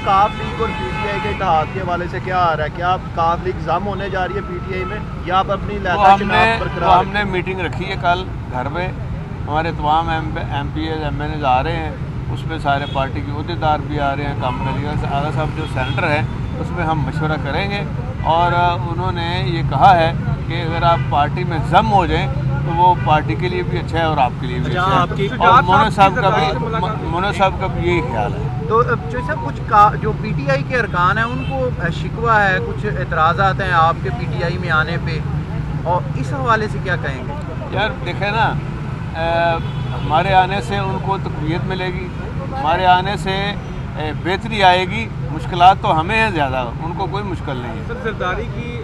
کاف لیگ اور P T I کے اتحاد کے حوالے سے کیا آ رہا ہے؟ کیا کاف لیگ ضم ہونے جا رہی ہے پی ٹی آئی میں یا آپ اپنی لہذا شناخت برقرار؟ ہم نے میٹنگ رکھی ہے کل گھر میں، ہمارے تمام M P As M N As آ رہے ہیں، اس میں سارے پارٹی کے عہدیدار بھی آ رہے ہیں، کام کریے گا اعلیٰ صاحب جو سینٹر ہے اس میں ہم مشورہ کریں گے، اور انہوں نے یہ کہا ہے کہ اگر آپ پارٹی میں ضم ہو جائیں تو وہ پارٹی کے لیے بھی اچھا ہے اور آپ کے لیے بھی اچھا ہے، اور مونا صاحب کا بھی یہی خیال ہے۔ تو جیسا کچھ جو پی ٹی آئی کے ارکان ہیں ان کو شکوہ ہے، کچھ اعتراضات ہیں آپ کے پی ٹی آئی میں آنے پہ، اور اس حوالے سے کیا کہیں گے؟ یار دیکھیں نا، ہمارے آنے سے ان کو تقویت ملے گی، ہمارے آنے سے بہتری آئے گی، مشکلات تو ہمیں ہیں زیادہ، ان کو کوئی مشکل نہیں ہے۔ سر زرداری کی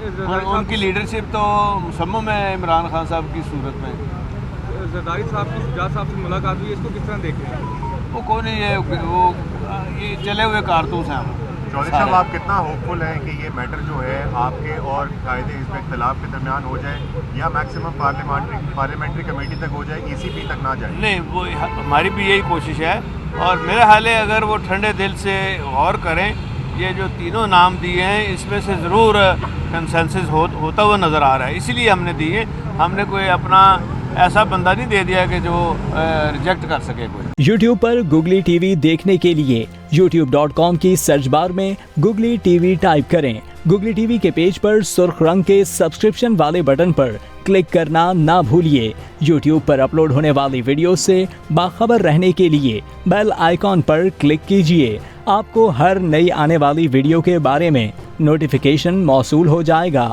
ان کی لیڈرشپ تو مصمم ہے عمران خان صاحب کی صورت میں۔ زرداری صاحب کی شجاعت صاحب سے ملاقات ہوئی، اس کو کس طرح دیکھیں ہیں؟ وہ کوئی نہیں ہے، وہ یہ چلے ہوئے کارتوس ہیں۔ چودھری صاحب آپ کتنا ہوپفل ہیں کہ یہ میٹر جو ہے آپ کے اور قائد حزب اختلاف کے درمیان ہو جائے، یا میکسیمم پارلیمنٹری کمیٹی تک ہو جائے، ای سی پی تک نہ جائے؟ نہیں، وہ ہماری بھی یہی کوشش ہے، اور میرا حال ہے اگر وہ ٹھنڈے دل سے غور کریں، یہ جو تینوں نام دیے ہیں اس میں سے ضرور کنسنسس ہوتا ہوا نظر آ رہا ہے، اسی لیے ہم نے دیے۔ ہم نے کوئی اپنا ایسا بندہ نہیں دے دیا کہ جو ریجیکٹ کر سکے کوئی۔ یوٹیوب پر گوگلی ٹی وی دیکھنے کے لیے youtube.com کی سرچ بار میں گوگلی ٹی وی ٹائپ کریں۔ گوگلی ٹی وی کے پیج پر سرخ رنگ کے سبسکرپشن والے بٹن پر کلک کرنا نہ بھولیے۔ یوٹیوب پر اپلوڈ ہونے والی ویڈیو سے باخبر رہنے کے لیے بیل آئیکن پر کلک کیجیے۔ آپ کو ہر نئی آنے والی ویڈیو کے بارے میں نوٹیفیکیشن موصول ہو جائے گا۔